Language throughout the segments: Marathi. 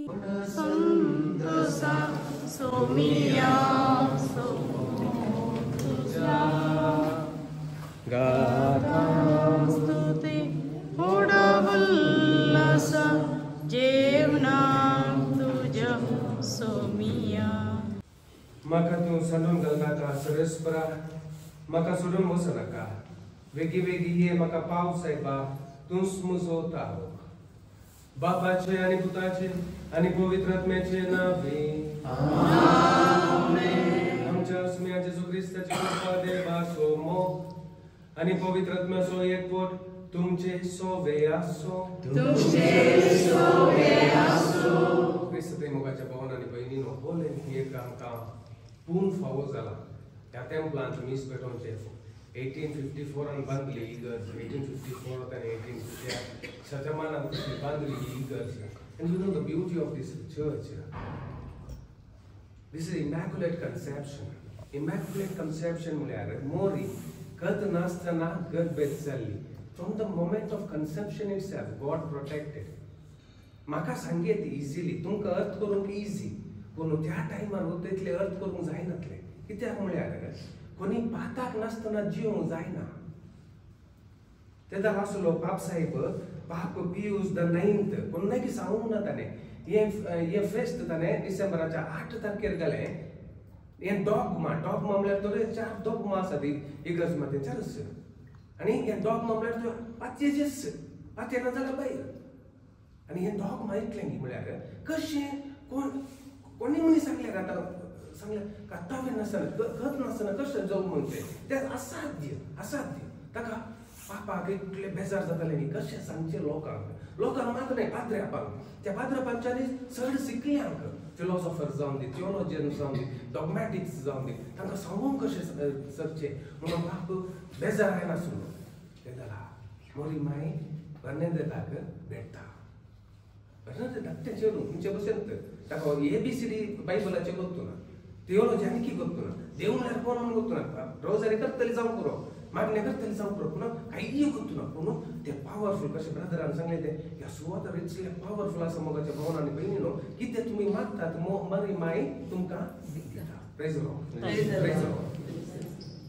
संतोषा सोमिया तुझ्या स्तुती उडवल्लस जेवणा तुझ्या सोमिया. Maka tu sandun galgata serespera, maka sudun mosanaka. Vegi ye maka pau saiba tuns muzo tahu. Bapa ce ani puta ce ani povitratme ce navi. Amen. Amcha smia Jesu Christa ce pade basomo. Ani povitratme so ekpot tumce so veaso. Tumce so veaso. Christa te mogacha bavana ni baini no holen hier kam. पूर्ण फावो जाला या templant मिस बेटोन चेफ 1854 and Bangli Eagles 1854 and 1850 Sajamana Bangli Eagles. And you know the beauty of this church, this is immaculate conception. Immaculate conception mulare mori kat nastana gat betsalli. From the moment of conception itself God protected. Maka sanget easily तुमका अर्थ करून easy कोण त्या टाइमार होते इतले अर्थ करूंक जायनातले कित्याक म्हळ्यार कोणी पाताक नासतना जिवंक जायना. तेदा आसलो पाप साहेब पाप पियूस द 9th कोणाक सांगूंक ना ताणें हे फेस्त ताणें डिसेंबराच्या 8 तारखेर गेले. हे डॉगमा म्हळ्यार तो 4 डॉगमा आसात इगर्ज मध्ये चारस आनी हे डॉगमा म्हळ्यार तो पातयेचेच पातये ना जाल्यार भायर आनी हे डॉगमा इतलें म्हळ्यार कशें कोणी मनीस सांगले का तावे नसतना खत नसतना कशें जाऊ म्हणते ते असाध्य ताका पापाक इतले बेजार जाताले न्ही कशें सांगचे लोकांक मात न्ही पाद्र्यापांक त्या पाद्र्यापांच्यानी चड शिकल्यांक फिलॉसॉफर जावन दी थिओलॉजियन जावन दी डॉगमॅटिक्स जावन दी तांकां सांगूंक कशें सरचे म्हणून बाप बेजार आयनासलो. ते जाला मोरी माई बर्नेदेताक भेटता ते चेडू तुमचे भशेन ताका ABCD बायबलाचे गोत्तू ना थिओलॉजी आनी गोत्तू ना देव म्हळ्यार कोण म्हणून गोत्तू ना रोजारी करतली जावं पुरो मागणे करतली जावं पुरो पूण कांय गोत्तू ना पूण ते पावरफुल कशें ब्रदरान सांगले ते ह्या सुवातार इतले पावरफुल आसा मोगाच्या भवनांनी बहिणीनो कितें तुमी मागतात मरी माई तुमकां दिता. प्रेज द लॉर्ड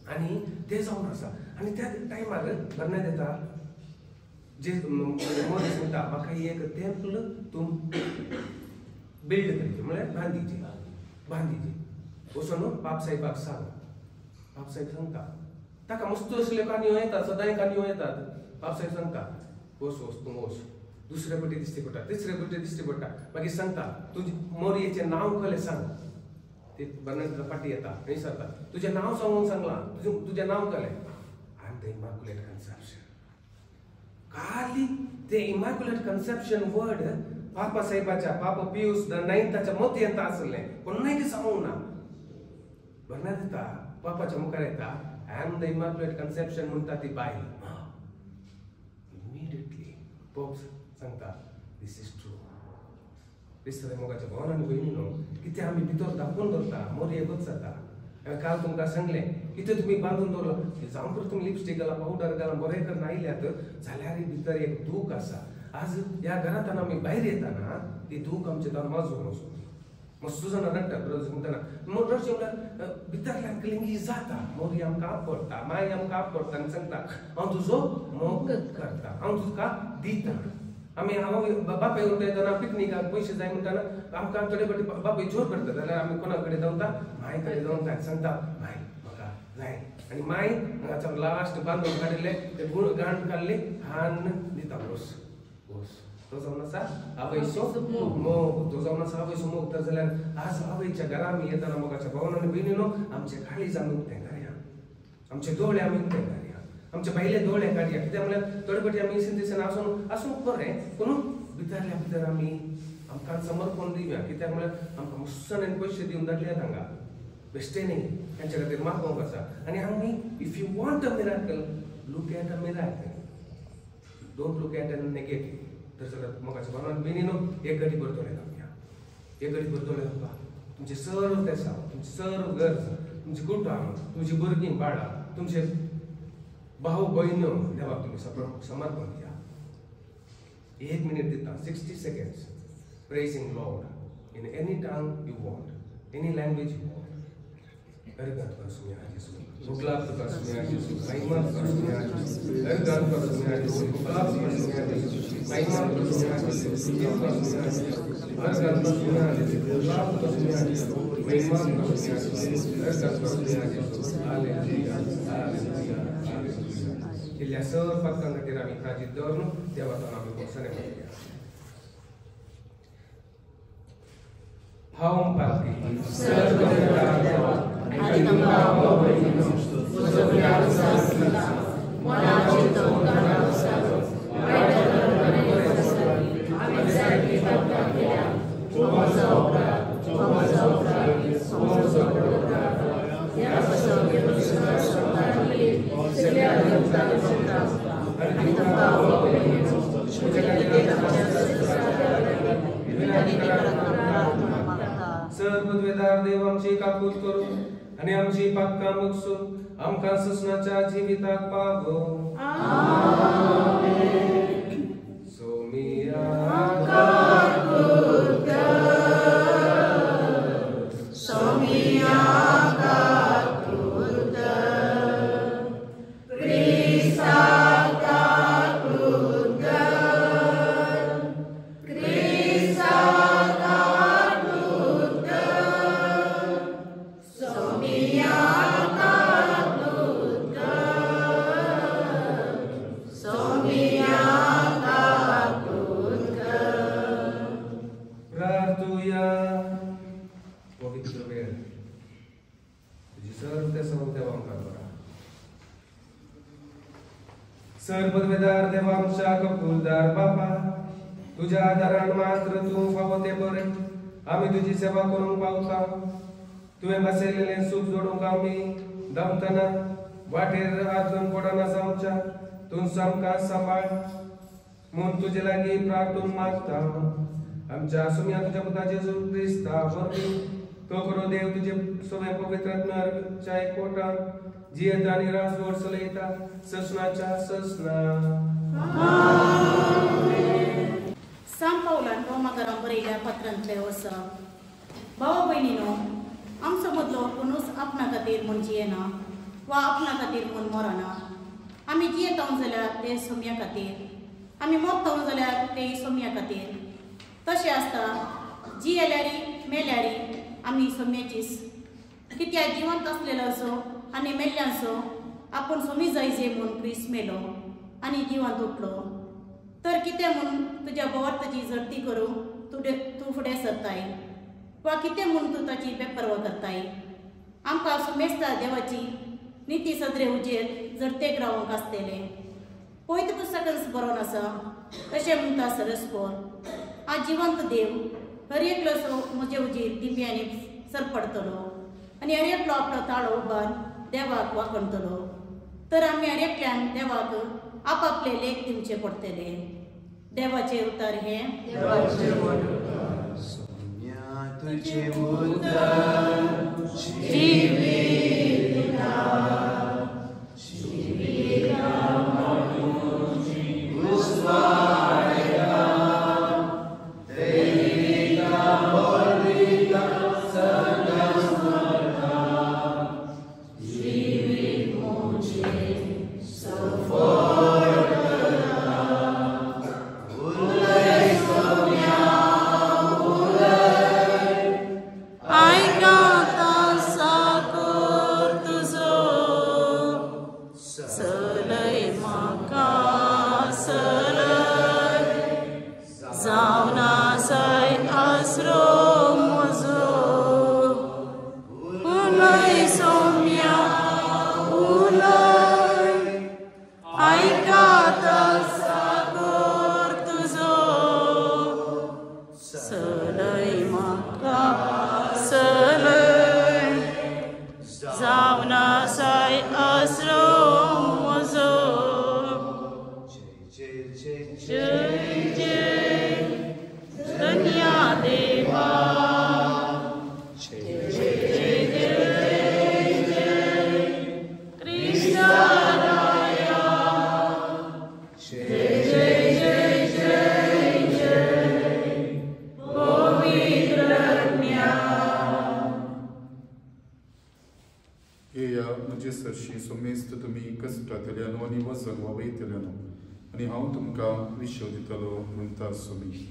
आनी ते जावन आसा आनी त्या टायमार बर्नेदेता जे मोरीस म्हणटा म्हाका एक टेंपल तुम बिल्ड करचे म्हळ्यार बांदीचे वचून बाप साहेबाक सांगता ताका मस्त असल्यो काणयो येतात सदांय काणयो येतात. बाप साहेब सांगता वच तूं वच दुसरे बटी दिश्टी पडटा तिसरे बटी दिश्टी पडटा मागीर सांगता तुजे मोरयेचें नांव खंय सांग. ते बर्नेदेता फाटी येता आनी सांगता तुजें नांव सांगूंक सांगलां तुजें नांव खंय I am the immaculate conception. खाली ते इमॅक्युलेट कन्सेप्शन वर्ड पापा साहेबाच्या पापा पियूस द 9th मत येता आसलें कोणाक सांगूंक ना. बर्नेदेता पापाच्या मुखार येता I am the immaculate conception म्हणटा ती बायल इमिडिएटली पोप सांगता दिस इज ट्रू. दिसता मोगाच्या भवनांनी बहिणीनो कितें आमी भितर दाखोवन दवरता मोरयेकूच जाता. काल तुमकां सांगलें कितें तुमी बांदून दवरला जावं तर तुमी लिपस्टीक घाला पावडर घाला बरें करून आयल्यात जाल्यार भितर एक दूख आसा. आज ह्या घरांतल्यान आमी भायर येताना ती दूख आमचे तान वाजोवन वचून मस्त जाण रडटा ब्रदर्स म्हणटाना रडचें म्हळ्यार भितरल्यान क्लिंगी जाता. मोरी आमकां आपडटा माय आमकां आपडटा आनी सांगता हांव तुजो मोग करता हांव तुका दिता. आमी बापाय उठयतना पिकनिकाक पयशे जाय म्हणटाना आमकां थोडे फावटी बापूय जोर करता जाल्यार आमी कोणा कडेन धांवता माय कडेन धांवता सांगता माय म्हाका जाय आनी माय हांगाच्या लास्ट बांदून काडिल्ले ते गांठ काडली हान दिता वस तो जावन आसा आवयचो मोग तो जावन आसा आवयचो मोग. तर जाल्यार आज आवयच्या घरा आमी येताना मोगाच्या भवनांनी बहिणीनो आमचे काळीज आमी उक्तें करया आमचे दोळे आमी उक्तें करया आमचे पहिले दोळे काडया. कित्याक म्हळ्यार थोडे फावटी आमी सिंथेसीन आसूंक बरें पूण भितरल्या भितर आमी आमकां समर्पण दिवया. कित्याक म्हळ्यार आमकां मुस्सण पयशे दिवन धाडल्यात हांगा बेश्टे न्ही तांचे खातीर मागोवंक आसा. आनी आमी if you want a miracle look at a miracle don't look at a negative. तर जाल्यार मोगाच्या भवनांनी बहिणीनो एक घडी भर दोळे धांवया एक घडी भर दोळे धांवपा तुमचे सर्व पेसाव तुमची सर्व गरज तुमची कुटुंब तुमची भुरगीं बाळां तुमचे भाऊ बहिण्यो देवाक तुम्ही समर्पण द्या. 1 मिनिट दिता 60 seconds praising Lord in any tongue you want, any language you want. Ergan Pasmia Jesus, Muklap Pasmia Jesus, Maiman Pasmia Jesus, Ergan Pasmia Jesus, Muklap Pasmia Jesus, Maiman Pasmia Jesus, Pasmia Jesus, Ergan Pasmia Jesus, Muklap Pasmia Jesus, Maiman Pasmia Jesus, Ergan Pasmia Jesus, Hallelujah, Hallelujah, Hallelujah. Il Sor fatto che era mità di giorno, ti aveva fatto una cosa nella Haum Pati, Serva Aditama Bhavino, Musavya Sasana, Monachito Kanasaro, Vaidara Vanesari, Avisaki Bhakya, Tomasopra, Yaso Yerusa Sotari, Celia Yukta, Aditama Bhavino, सर्वद्वेदार देव आमची काकूत करू आणि आमची पाक्का मुकसून आमका ससनाच्या जीविताक पावो आमेन सोमिया काकूत सोमिया काकूत क्रिस्ता सर्वद्वेदार देवांशा कपूरदार बापा तुझ्या आधारान मात्र तू पावते बरे आम्ही तुझी सेवा करून पावता तुवे बसलेले सुख जोडून आम्ही दमतना वाटेर आजून पडना जाऊच्या तू समका सांभाळ म्हणून तुझे लागी प्रार्थून मागता आमच्या सुम्या तुझ्या पुताचे जेजू ख्रिस्ता वरवी तो करो देव तुझे सोमे पवित्रात्म्याच्या कोटा जियत आणि राजवड चलयता ससनाच्या ससना San Paulan Romagaram बरयल्या पत्रांतले वसा भाव भयणीनो आमचो मदलो कोणूच आपणा खातीर म्हूण जियेना वा आपणा खातीर म्हूण मरना आमी जियेता जाल्यार ते सोम्या खातीर आमी मरता जाल्यार ते सोम्या खातीर तशें आसता जियेल्यारी मेल्यारी आमी सोम्याचीच कित्याक जिवंत आसलेलो असो आनी मेल्ल्यांचो आपूण सोमी जायजे म्हूण क्रिस्त मेलो आनी जिवंत उठलो तर कितें म्हूण तुज्या भोवताची जडती करूं तूं फुडें सरताय वा कितें म्हूण तूं ताची बेपरवा करताय आमकां सुमेस्ता देवाची निती सदरे उजेर जडतेक रावंक आसतलें पयत पुस्तकांत बरोवन आसा तशें म्हणटा सरस्पोर आ जिवंत देव हर एकलो म्हजे उजेर दिव्यांनी सरपडतलो आनी हर एकलो आपलो ताळो उबार देवाक वाखणतलो तर आमी हर एकल्यान देवाक आपापले लेख दिवचे पडटले देवाचे उतर हे तुझे उतर जीविका उस्वाया देविका बोलिका सदस्मरता जीवित मुझे सफोरता उलय सोम्या सरशी सोमेस्त तुमी कश्टांतल्यान आनी वचन वा वयतल्यान आनी हांव तुमकां विश्व दितलो म्हणटा सोमी.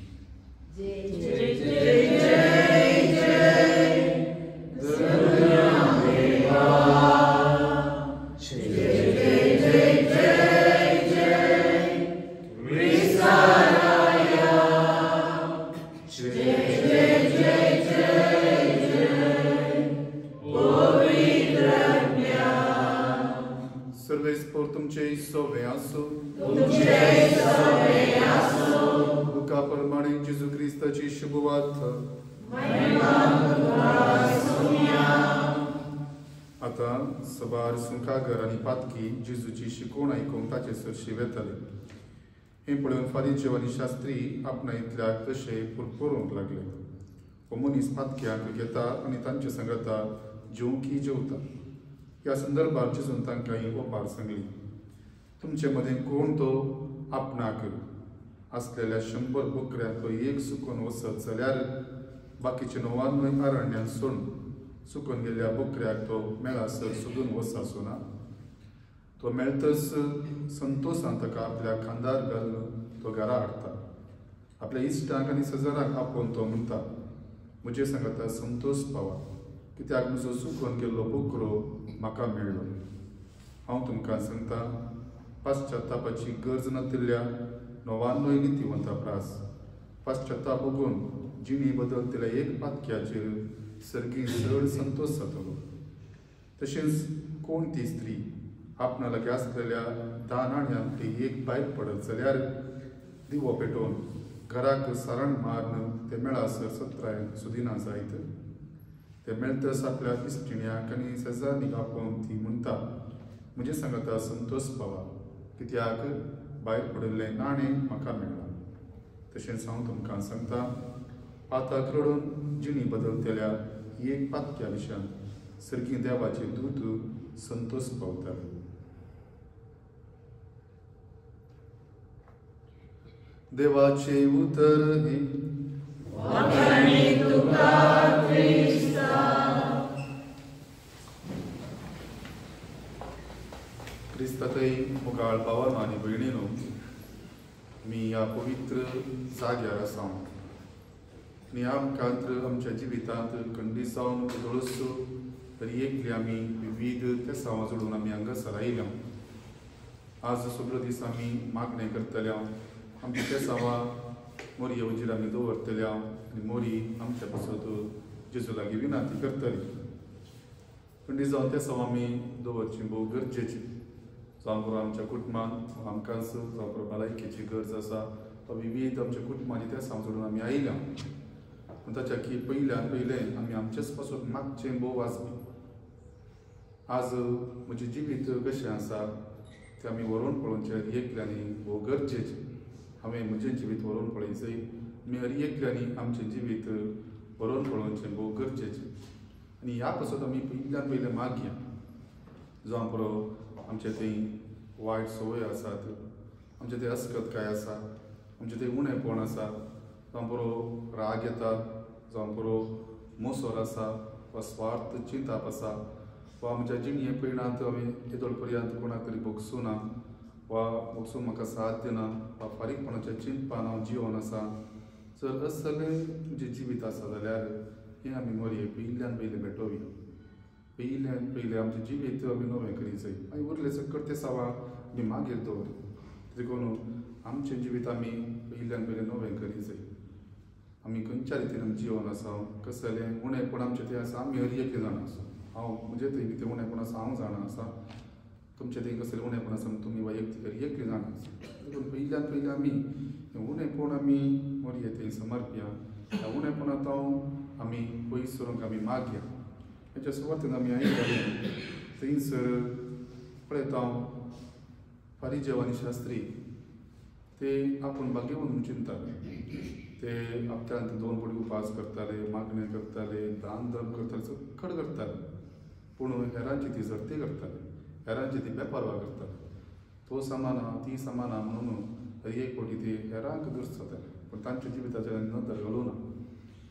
Servei तुमचे सोवे आसो तुका परमाणे जेजू क्रिस्ताची शुभवार्थ. आता सबार सुखागर आनी पातकी जेजूची शिकोवण आयकूंक ताचे सरशी वेताले. हें पळोवन फारीचे आनी शास्त्री आपणायतल्याक तशे पुरपुरूंक लागले. हो मनीस पातक्यांक घेता आनी तांचे सांगता जेवकी जेवता. ह्या संदर्भात जेजून तांकां ही ओपार सांगली. तुमचे मदें कोण तो आपणाक आसलेल्या 100 बकऱ्यांतलो एक सुकून वसत जाल्यार बाकीचे 99 अरण्यान सोडून सुकून गेल्ल्या बकऱ्याक तो मेळासर सोदून वसासो ना. तो मेळटस संतोशान ताका आपल्या खांदार घालून तो घरा हाडटा. आपल्या इश्टांक आनी सजारांक आपोवन तो म्हणटा म्हजे सांगता संतोश पावा, कित्याक म्हजो सुकून गेल्लो बकरो म्हाका मेळ्ळो. हांव तुमकां सांगता पाश्चात्तापाची गरज नातिल्ल्या 99 नितीवंता प्रास पाश्चात्ताप बघून जिणी बदलतल्या एक पातक्याचेर सर्गी चड संतोश जातलो. तशेंच कोण ती स्त्री आपणा लागीं आसलेल्या 10 नाण्यांतली एक भायर पडत जाल्यार दिवो पेटोवन घराक सारण मारून ते मेळासर 17 सुदिना जायत. ते मेळटस आपल्या इश्टिण्याक आनी शेजारणीक आपोवन ती म्हणटा म्हजे सांगता संतोश पावा, कित्याक भायर पडिल्लें नाणें म्हाका मेळ्ळां. तशेंच हांव तुमकां सांगता पाताक रडून जिणी बदलतल्या एक पातक्या विशयान सर्गी देवाचे दूत संतोश पावताले. देवाचे उतर हे क्रिस्तातय मुखार भावांनो आनी भयणींनो, मी ह्या पवित्र जाग्यार आसा आनी आमकां आमच्या जिवितांत खंडीत जावन उदळसो तरी एकली आमी विविध केसांवां जोडून आमी हांगासर आयल्या. आज सगळो दीस आमी मागणें करतल्या. आमची केसांवां मोरी उजेर आमी दवरतल्या आनी मोरी आमच्या पासत जेजू लागीं विनाती करतली. खंडीत जावन केसांवां आमी दवरची भोव गरजेची. जावं करून आमच्या कुटुंबांत आमकांच जावं करून भलायकेची गरज आसा तो विविध आमच्या कुटुंबांनी केसांव जोडून आमी आयल्या. पूण ताच्या की पयलें आमी आमचेच पासून मागचें भोव वाजवी. आज म्हजें जिवीत कशें आसा तें आमी व्हरून पळोवचें एकल्यांनी भोव गरजेचें. हांवें म्हजें जिवीत व्हरून पळयचें. आमी हर एकल्यांनी आमचें जिवीत व्हरून पळोवचें भोव गरजेचें. आनी ह्या पासून आमी पयलें मागया. जावं पुरो आमचे थंय वायट संवय आसात, आमचे थंय अस्कतकाय आसा, आमचे थंय उणेपण आसा, जावं पुरो राग येता, जावं पुरो मोसोर आसा वा स्वार्थ चिंताप आसा वा आमच्या जिणये परिणांत हांवें येदोळ पर्यंत कोणाक तरी भोगसूं ना वा भोगसूंक म्हाका साथ दिना वा फारीकपणाच्या चिंतपान हांव जिवन आसा. जर असलें म्हणजे जिवीत आसा जाल्यार हें आमी मोरये पयलें मेटोवी. पयलें आमचें जिवीत आमी नवें करीचें आनी उरलें सकट ते सावा आमी मागीर दवर. देखून आमचें जिवीत आमी पयलें नवें करीचें. आमी खंयच्या रितीन आमचें जिवन आसा, कसलें उणेंपण आमचें तें आसा आमी हर एक जाण आसा. हांव म्हणजे थंय कितें उणेंपण आसा हांव जाणा आसा. तुमचें थंय कसलें उणेंपण आसा तुमी वैयक्तीक हर एक जाण आसा. देखून पयलें आमी उणेंपण आमी मोरये थंय समर्पया. ह्या उणेंपणांत आमी पयस सरूंक आमी मागया. हेच्या सुवातेन आमी आयकलें थंयसर पळयता हांव फारीजे आनी शास्त्री ते आपूण भाग्यवान म्हणून चिंतताले. ते हप्त्यांत 2 पडी उपास करताले, मागणें करताले, दान धर्म करताले, सकट करताले. पूण हेरांची ती सर्ती करताले, हेरांची ती बेपारवा करताले. तो समाना ती समाना म्हणून हर एक फावटी ती हेरांक दुर्स जाताले. पूण तांच्या जिविताचेर नदर घालूं ना.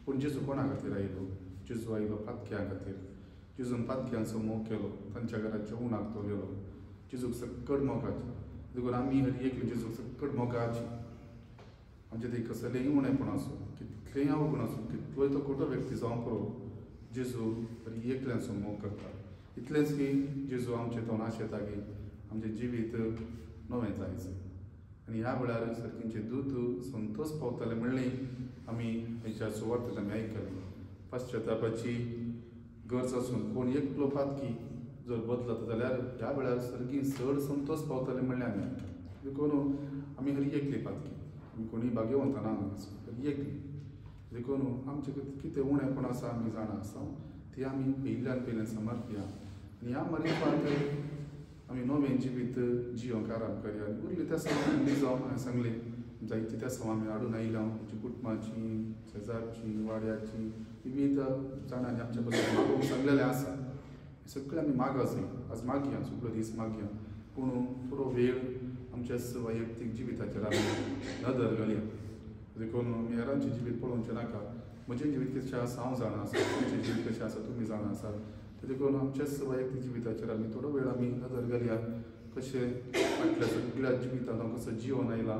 पूण जेजू कोणा खातीर आयलो? जेजू आयलो पातक्यां खातीर. जेजून पातक्यांचो मोग केलो तांच्या घराच्या उणाक तो गेलो जेजूक सक्कड मोगाची देखून आमी हर एक जेजूक सक्कड मोगाची आमचे ते कसलेंय उणेपण आसूं कितलेंय अवगुण आसूं कितलोय तो खोटो व्यक्ती जावं पुरो जेजू हर एकल्यांचो मोग करता इतलेंच की जेजू आमचे तो नाशेता की आमचें जिवीत नवें जायचें आनी ह्या वेळार सर्तींचे दूत संतोश पावताले म्हणलें आमी हेच्या सुवार्तेंत आमी आयकलें पाश्चातापाची गरज आसून कोण एकलो पातकी जर बदलत जाल्यार ह्या वेळार सर्गी चड संतोश पावतले म्हणलें आमी देखून आमी हर एकली पातकी आमी कोणी भाग्यवंत ना हर एकली देखून आमचें कितें उणेंपण आसा आमी जाणा आसा ती आमी पयल्यान समर्पया आनी ह्या मरेपाक आमी नवें जिवीत जियोंक आराम करया आनी उरली त्या सवां जावं हांवें सांगलें जायती त्या सवां आमी हाडून आयल्या आमची कुटुंबाची शेजारची वाड्याची विविध जाणांनी आमच्या बद्दल मागोवंक सांगलेलें आसा सगळें आमी मागास आज मागया सगळो दीस मागया पूण पुरो वेळ आमच्या वैयक्तीक जिविताचेर आमी नदर घालया देखून आमी हेरांचें जिवीत पळोवचें नाका म्हजें जिवीत कशें आसा हांव जाणा आसा तुमचें जिवीत कशें आसा तुमी जाणा आसा देखून आमच्याच वैयक्तीक जिविताचेर आमी थोडो वेळ आमी नदर घालया कशें फाटल्या सगळ्या जिवितांत हांव कसो जिवन आयला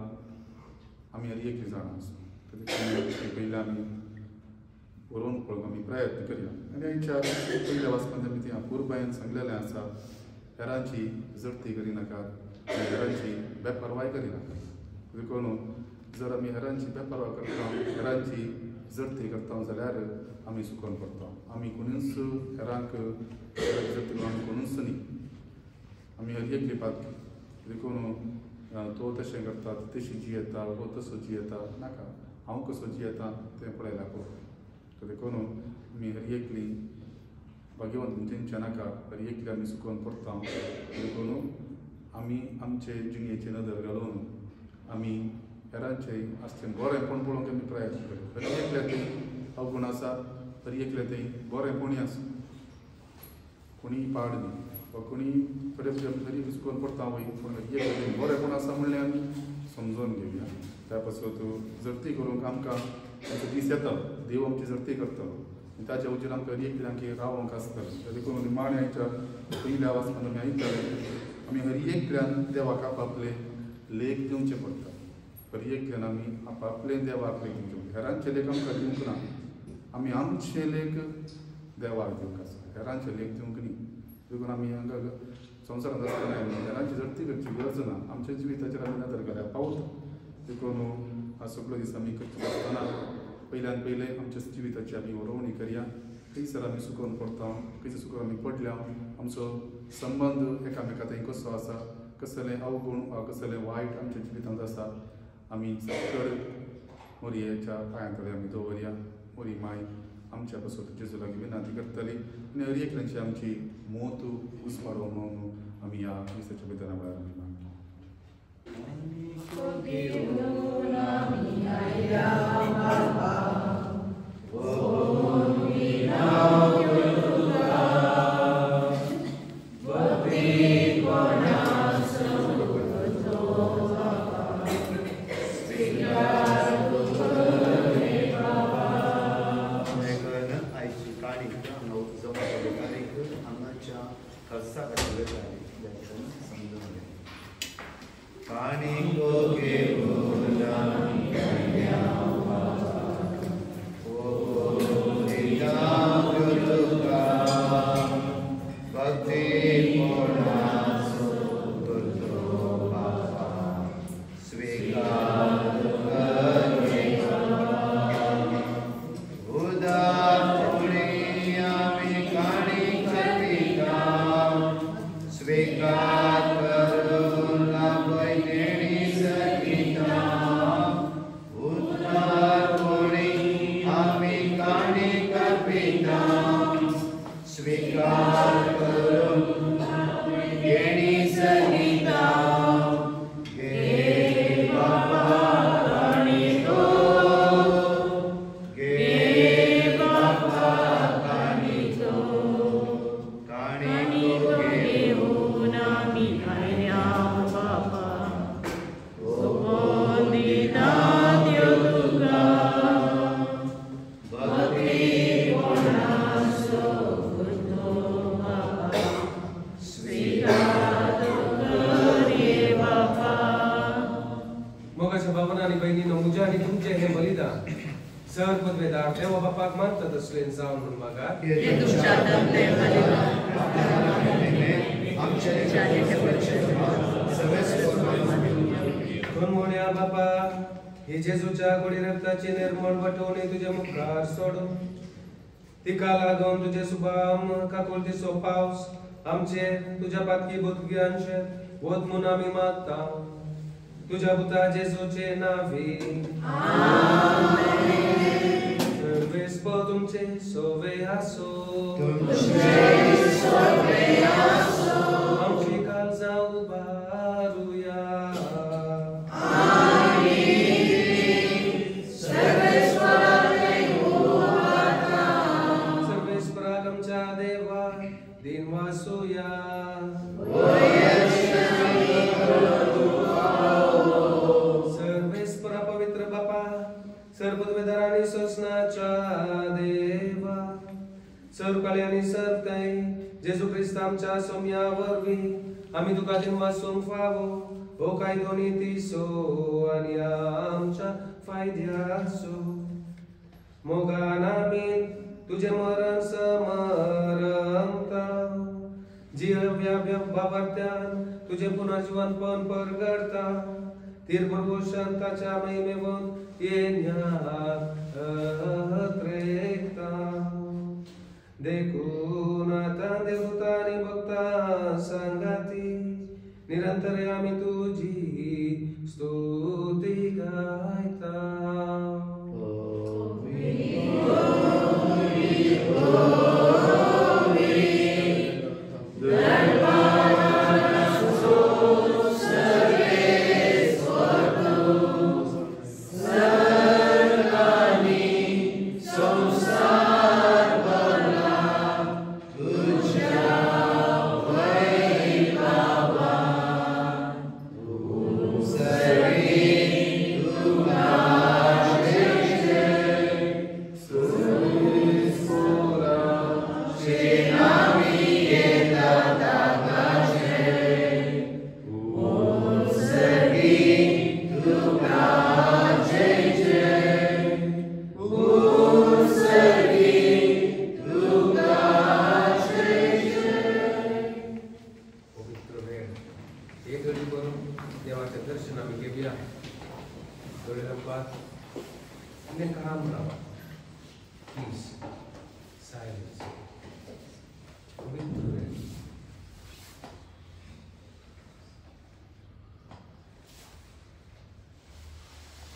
आमी हर एकली जाणा आसा देखून पयलीं आमी बरोवन पळोवंक आमी प्रयत्न करया आनी आयच्या पयल्या वाचपांत आमी ती पुरबायेन सांगलेलें आसा हेरांची जर्ती करिनाकात हेरांची बेपरवाय करिनाकात देखून जर आमी हेरांची बेपरवाय करता हेरांची जर्ती करता जाल्यार आमी सुखोन पडटा आमी कोणूच हेरांक जर्ती करून आमी कोणूच न्ही आमी हर एकली पातकी देखून तो तशें करता तशी जियेता वो तसो जियेता नाका हांव कसो जियेता तें पळयल्या पुरो देखून आमी हर एकली भाग्यवंत तेंच्या नाका हर एकली आमी सुखोन पडटा देखून आमी आमचे जिणेचे नदर घालून आमी हेरांचे आसचें बरेंपण पळोवंक आमी प्रयत्न करया हर एकल्या थंय अवगुण आसा हर एकल्या थंय बरेंपणी आसा कोणी पाड न्ही वा कोणी थोडे तरी सुखोन पडटा वय पूण हर एकल्या थंय बरेंपण आसा म्हणलें आमी समजून घेवया त्या पासून जर्ती करूंक आमकां आमचो दीस येता देव आमची जर्ती करतलो आनी ताच्या वचून आमकां हर एकल्यांक रावोंक आसतलें देखून माण्याच्या पयल्या वाचपांत आमी आयकताले आमी हर एकल्यान देवाक आपआपले लेख दिवचे पडटा हर एकल्यान आमी आपआपले देवाक लेख दिवचे हेरांचे लेख आमकां दिवंक ना आमी आमचे लेख देवाक दिवंक आसा हेरांचे लेख दिवंक न्ही देखून आमी हांगा संवसारांत आसतना हेरांची जर्ती करची गरज ना आमच्या जिविताचेर आमी नदर घाल्यार पावता देखून हा सगळो दीस आमी करचे आसतना पयल्यान पयलें आमच्या जिविताची आमी वरवणी करया खंयसर आमी सुखोन पडटा खंयसर सुखोन आमी पडल्या आमचो संबंद एकामेका थंय कसो आसा कसलें अवगुण वा कसलें वायट आमच्या जिवितांत आसा आमी चड मोरयेच्या पांया कडेन आमी दवरया मोरी माय आमच्या पासून जेजू लागीं विनंती करतली आनी हर एकल्याची आमची मोत उसपाडो म्हणून आमी ह्या दिसाच्या भितर वेळार आमी मागता Kani ko ke विधान सर पदवेदार देवा बापाक मानतात असले जाऊन म्हणून मागा कोण म्हणया बापा हे जेजूच्या गोडी रक्ताची निर्मळ वटवणे तुझ्या मुखार सोडून तिका लागून तुझे सुभाम काकुलतीचो पावस आमचे तुझ्या पातकी बुद्ध्यांचे वत म्हणून आम्ही मागता तुझ्या पुता जेजूचे नावे सर्वेस्प तुमचे सोवे आसो आमची काळजा उभारूया सर्वेस्पराक आमच्या देवा दिन वासूया सर्वेस्परा पवित्र बापा सर्वपदवेदारांनी सोसनाच्या देवा सर्वकाळी आणि सर्वतय जेजू ख्रिस्त आमच्या सोम्यावरवी आम्ही तुका दिन वासूंक फावो हो काय दोन्ही तिसो आणि आमच्या फायद्याचो मोगान आम्ही तुझे मरण समरमता जीव्या बाबर्त्यान तुझे पुनर्जीवन पण परगडता तीर्भरभू शांताच्या महिमेवन येण्यात रेखता देखून आता देवता आणि भक्ता सांगाती निरंतर आम्ही तुझी स्तुती गायता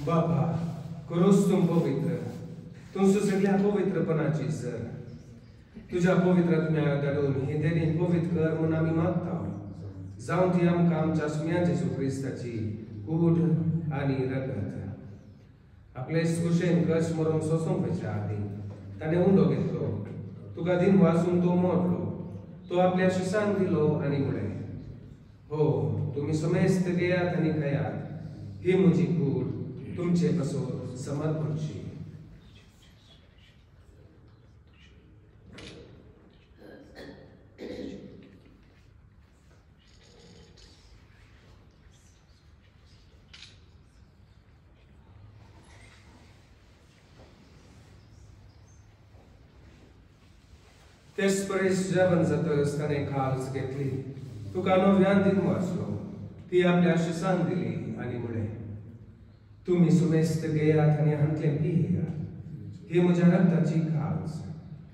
बाबा करोस तुम पवित्र तुमचं सगळ्या पवित्रपणाची सर तुझ्या पवित्रात्म्या घडून हे देणे पवित्र कर म्हणून आम्ही मागता जाऊन ती आमकां आमच्या सुम्या जेजू ख्रिस्ताची कूड आणि रगत आपले स्कुशेन कश मरून सोसूंक वयच्या आदी ताणें उंडो घेतलो तुका दिन वाचून तो मोडलो तो आपल्या शिसांक दिलो आणि म्हळे हो तुम्ही समेस्त घेयात आणि खयात ही म्हजी कूड तुमचे पासून समर्पणशी तेच परेश जेवण जातच ताणें खास घेतली तुका नव्यान दिन वाचलो ती आपल्या शिसांक दिली आणि म्हळे तुम्ही सुमेस्त घेयात आणि हांतले पियेयात ही म्हज्या रक्ताची खास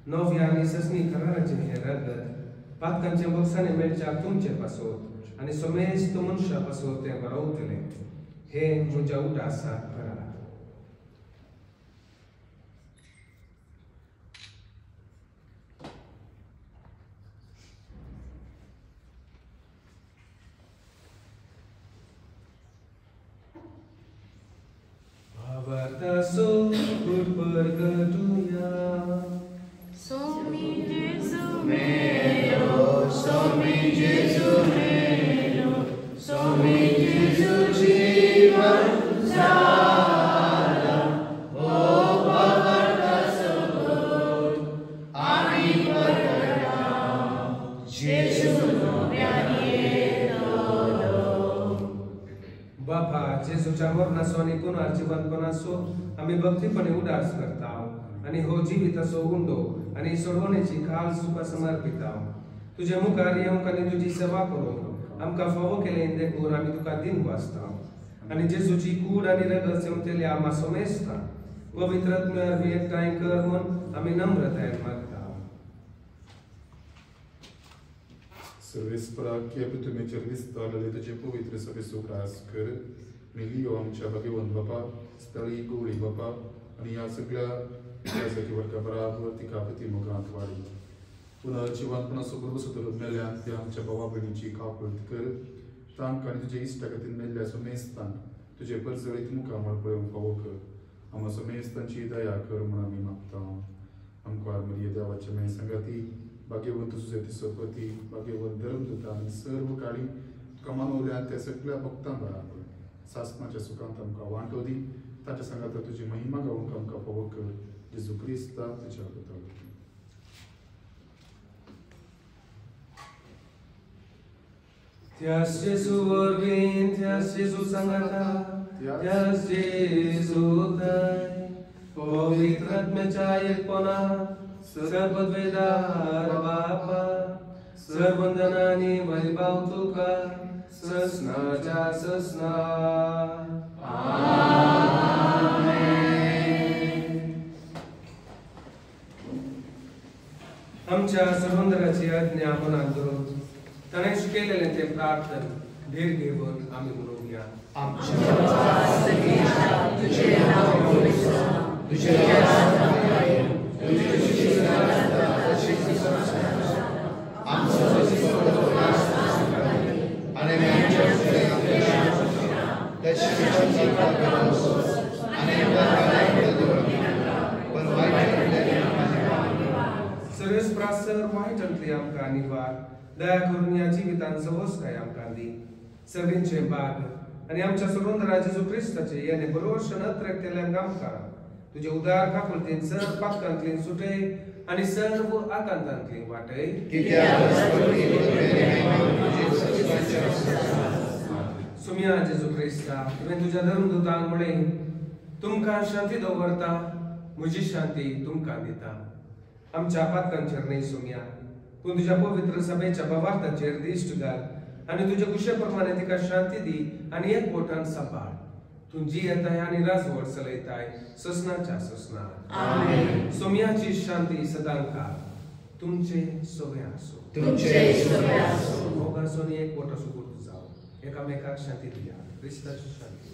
नव्या आणि ससनी कराराचे हे रगत पातकांचे बक्षाने मेळच्याक तुमचे पासोत आणि सुमेस्त मनशा पासोत ते बरवतले हे म्हज्या उटासाक करा Avataso purpargatuya Somi Jesu melo, Somi Jesu melo, Somi Jesu jivan zala. Oh Avataso good, Ami Vargada, Jesu no Bapa Jesuच्या मरणासो आणि पुनर्जीवनपणासो आम्ही भक्तीपणे उदास करता आणि हो जिवित असो उंडो आणि सोडवण्याची खाल सुख समर्पित तुझे मुखार येऊन आणि तुझी सेवा करून आमकां फावो केले देखून आम्ही तुका दिन वाचता आणि जेजूची कूड आणि रगत सेवतेले आम्हा सोमेसता पवित्र आत्म्यावर मी एकठांय कर म्हूण आम्ही नम्रतायेन मागता सर्वेस्परा केप तुमी दिसता जाल्यार तुजे पवित्र सभेचो खास कर मिलियो आमच्या भगवंत बापा स्थळी गवळी बापा आणि ह्या सगळ्या इतिहासाची वर्गा बराबर तिका प्रतिमुखांत वाडी पुन्हा जिवांपणाचो बरोबर सुदारून मेल्यान ते आमच्या भावा भयणीची कापळत कर तांकां आनी तुजे इश्टा खातीर मेल्ल्या मेस्तांक तुजे परजळीत मुखामळ पळोवंक फावो कर आमचो मेस्तांची दया कर म्हूण आमी मागता आमकां मरिये देवाचे मेळ संगाती भाग्यवंत तुजे तिसोपती भाग्यवंत धर्मदूता आनी सर्व काळी तुका मानवल्यान त्या सगळ्या भक्तां बराबर सासणाच्या सुखांत आमकां वांटो दी ताच्या सांगात तुजी महिमा गावूंक आमकां फावो कर जेजू क्रिस्ता तुज्या पुता त्याच जेजू वरवीं त्याच जेजू सांगाता त्याच जेजू थंय पवित्र आत्म्याच्या एकपणात सर्ववेदार बापा सर्वंदनांनी वैभव तुका ससनाच्या ससना आमच्या सर्वंदराची आज्ञा मनात धरून ताणें शिकयलेलें तें प्रार्थन धीर घेवन आमी म्हणूया सर्वेस्प्रासर वायट अंतली आमकां निवार दया करून या जिवितान सवस काय आमकां दी सगळींचे बाग आणि आमच्या सर्वंदरा जेजू क्रिस्ताचे याने बरोबर नत्र केल्यांक आमकां तुझे उदार काकुलतेन सर्व पातकांतलीन सुटय आणि सर्व आकांतांतलीन वाटय सुम्या जेजू क्रिस्ता तुवें तुज्या धर्मदूतांक म्हळें तुमकां शांती दवरता म्हजी शांती तुमकां दिता आमच्या पातकांचेर न्हय सुम्या पूण तुज्या पवित्र सभेच्या भावार्थाचेर दिश्ट घाल आणि तुज्या कुशे प्रमाणे तिका शांती दी आणि एक बोटान सांबाळ तू जी येताय आणि राजवट चलयताय ससनाच्या ससना आमेन सोम्याची शांती सदांकाळ तुमचे सोबे आसो तुमचे सोबे आसो मोगासोनी एक बोट असो गुर्त जाओ एकामेकाक शांती दिया क्रिस्ताची शांती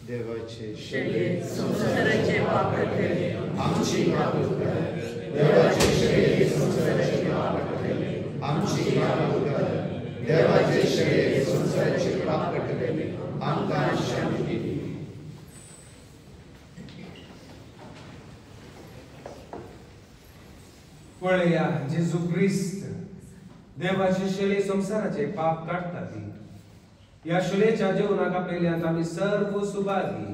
देवाचे शरीर संसाराचे पाप केले आमची काबूल कर देवाचे शरीर संसाराचे पाप केले आमची काबूल कर देवाचे शरीर संसाराचे पाप केले आमकां शांती दी पळया जेजू ख्रिस्त देवाचे शरीर संसाराचे पाप काढता ती या शुलेच्या जेवणाका पहिल्यांत आम्ही सर्व सुभागी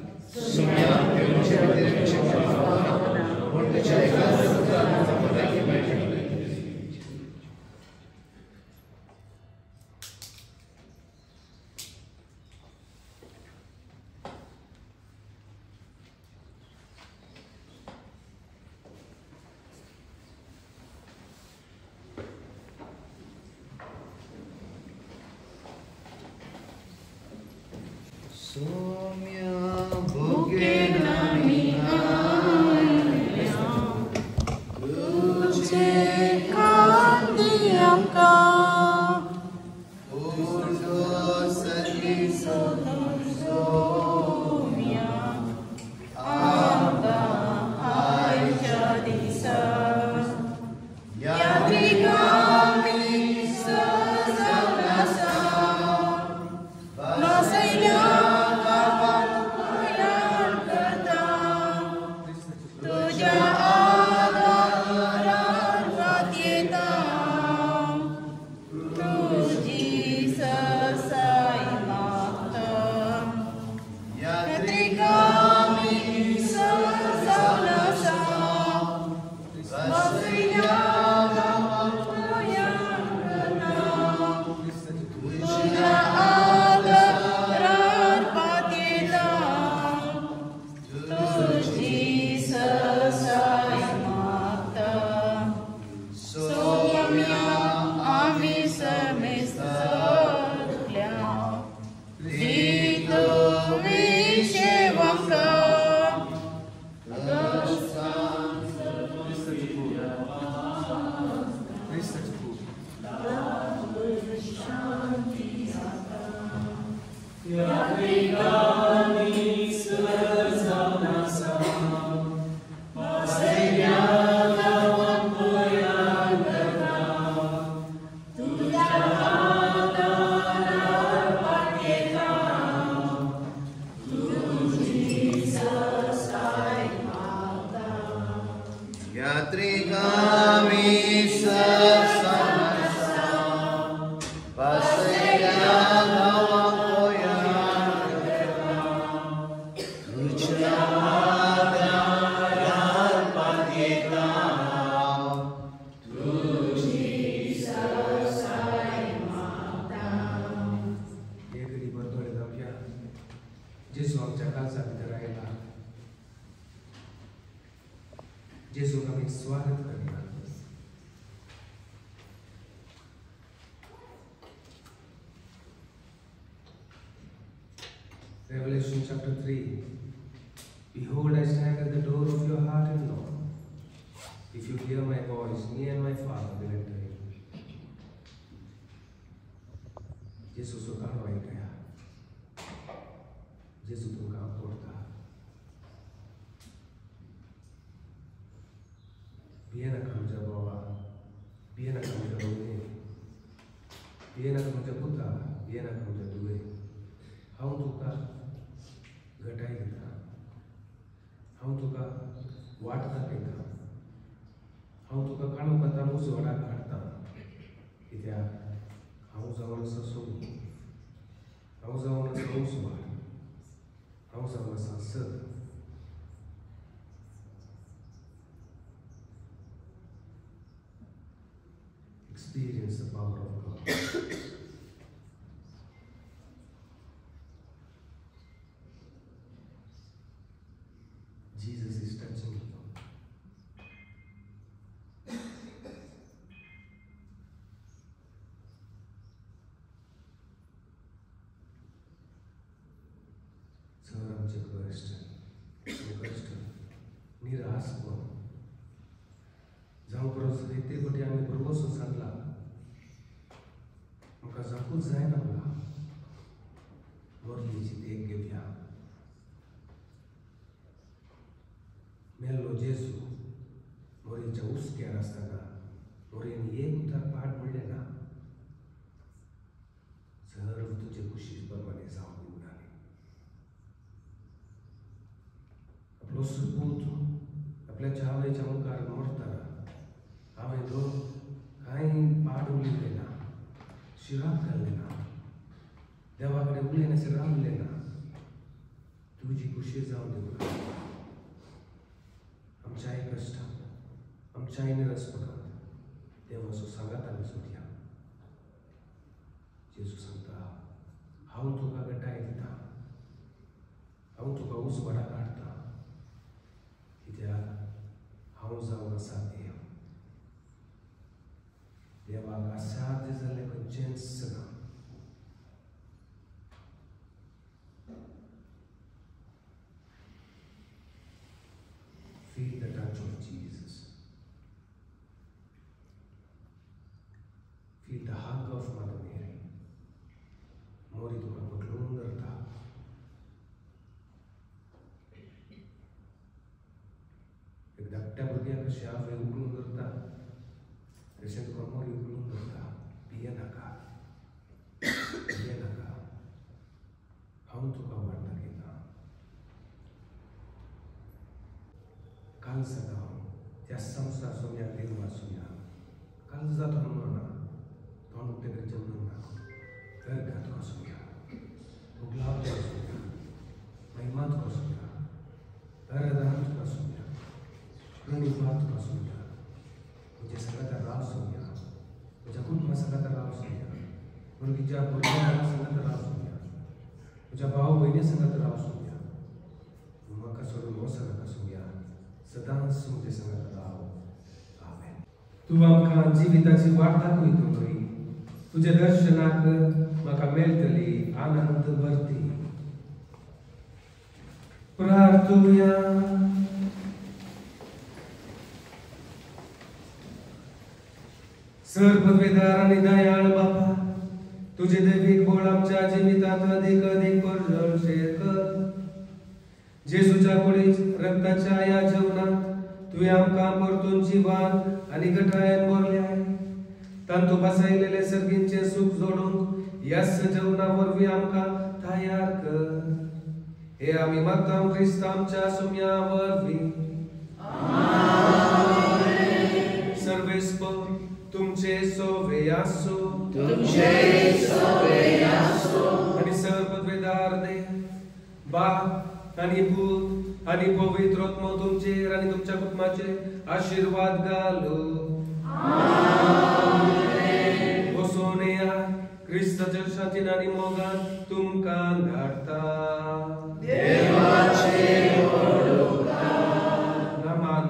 आम्ही स्वागत करूया. Revelation chapter 3. Behold, I stand at the door of your heart and knock. If you hear my voice, me and my Father will enter in. Jesus sukarno ikaya. Jesus तुमका आवडता. बियाणा कामजा बाबा, बियाणा कामजा रोने, बियाणा कामजा पुता, बियाणा कामजा दुए. हांव तुका घटाय दिता, हांव तुका वाटता पळयता, हांव तुका काणूक मुजवाडा काडटा. कित्याक हांव जावन आसा सोनी, हांव जावन आसा उसवाड, हांव जावन आसा सत. Experience the power of God. Jesus is touching you. Sir आमचे कष्ट निराश कोण जावं परस येते फाटी आमी भरवोसो सांगला म्हाका जापूच जायना म्हणला मोरलीची देख घेवया. मेल्लो जेजू मोरीच्या उस्क्यार आसतना मोरेन एक उतार पाट म्हणलें ना. सर्व तुजे कुशी प्रमाणे जावन निवडाले. आपलो सुपूत आपल्या चावेच्या मुखार मरतना हांवें तो कांय पाड उलयले ना, शिराक घाल्ले ना, देवा कडेन उलयन अशें रावले ना. तुजी कुशी जावन निवडाली. आमच्याय कश्टांत, आमच्याय निरसपणांत देवाचो सांगात आमी सोदया. जेजू सांगता, हांव तुका घटाय दिता, हांव तुका उसवाडा काडटा. कित्याक हांव जावन आसा देव. देवाक असाध्य जाल्लें खंयचेंच ना. Feel the touch of Jesus. Feel the hug of Mother Mary. मोरी तुका पकडून धरता. एक धाकट्या भुरग्याक कशें आवय उगडून धरता तशें तुका मोरी उगडून धरता. भियेनाका, भियेनाका. हांव तुका वाट दाखयता. काल सदां त्या संवसार सोम्याक देव वाचूया. काल जाता म्हणून तोंड उक्तें जेवण ना. घरघात कोसूया, उगलाव कोसूया, महिमात कोसूया, घरदारांत कोसूया, प्रणिपात कोसूया. तुजे सगळ्या राव सोया, तुज्या कुटुंबा सगळ्या राव सोया, भुरगीच्या भुरग्यां संगत राव सोया, तुज्या भाव भयणी संगत राव सोया. म्हाका सोडून वचनाका सोया. सदांच तुजे संगत राव. आमेन. तूं आमकां जिविताची वाट दाखयतली. तुझे दर्शनाक म्हाका मेळटली आनंद भरती. प्रार्थुया. सर्ववेदार आणि दयाळ बापा, तुझे दैविक बोल आमच्या जिवितात अधिक अधिक वर्षे कर. जेजूच्या कुडीच रक्ताच्या या जेवणात तुवें आमकां परतून जिवान आनी घटायेन भरल्याय. तांतू बसयलेले सर्गींचे सुख जोडूंक यास जेवणा वरवीं आमकां तयार कर. हे आमी मागता ख्रिस्त आमच्या सुम्या वरवीं. सर्वेस्पर तुमचे सोवे आसो. आनी सर्ववेदार देव बाप आनी पूत आनी पवित्र आत्मा तुमचेर आनी तुमच्या कुटुंबाचेर आशीर्वाद घालो. बसोनेया क्रिस्ताच्या शांतीन आनी मोगान तुमकां धाडटा. देवाचे नामान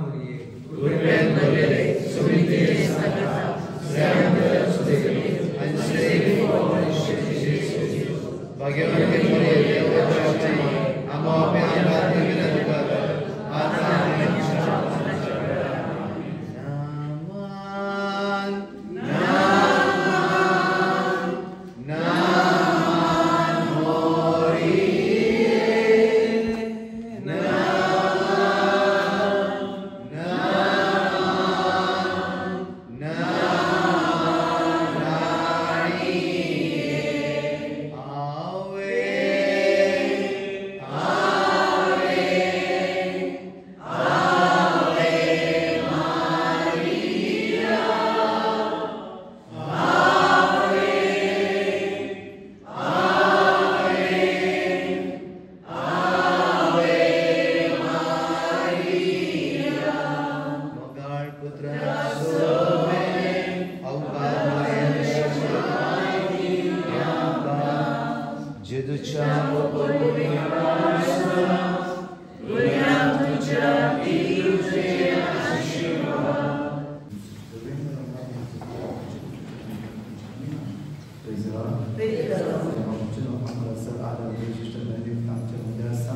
सर आदर विशिष्ट बेनेडिक्ट आमच्या मध्ये आसा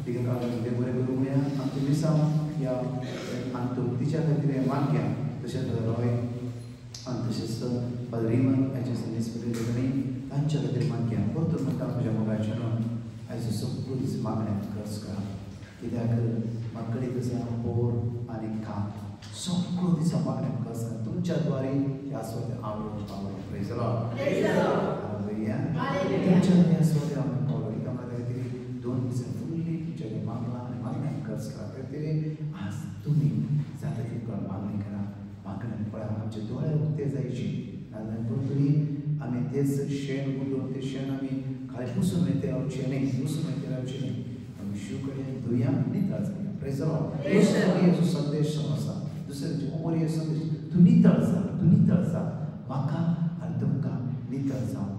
तिका काळजी बरें करूया आमचे दिसांव या आनी तोक्तीच्या खातीर मानक्या तशेंच रॉय आनी तशेंच पदरीमन हेचे संदेशपत्री तांच्या खातीर मानक्या परतून म्हणटा म्हज्या मोगाचें आयज सगळ्यो दीस मागण्या खर्च करा कित्याक म्हाका कडेन आसा पोर आनी काम सगळ्यो दिसा मागण्या खर्च करा तुमच्या द्वारे ह्या स्वाते हांव पावलो प्रेज द लॉर्ड हालेलुया तुमच्या ह्या स्वाते हांव पावलो एका खातीर 2 दीस फुल्ली तुमच्या मागला आनी मागण्या खर्च करा खातीर आज तुमी जाता तितलो मागणी करा मागण्या पळय आमचे दोळे उक्ते जायची नाजाल्यार तुमी आमी तेच शेण गुंडून ते शेण आमी खाली पुसून वयते रावचे न्ही पुसून वयते रावचे न्ही आमी शिव कडेन धुया नितळ जाया प्रेज द लॉर्ड दुसऱ्याचो संदेश आसा दुसऱ्याचो ओरिये संदेश तूं नितळ जा म्हाका आनी तुमकां नितळ जावं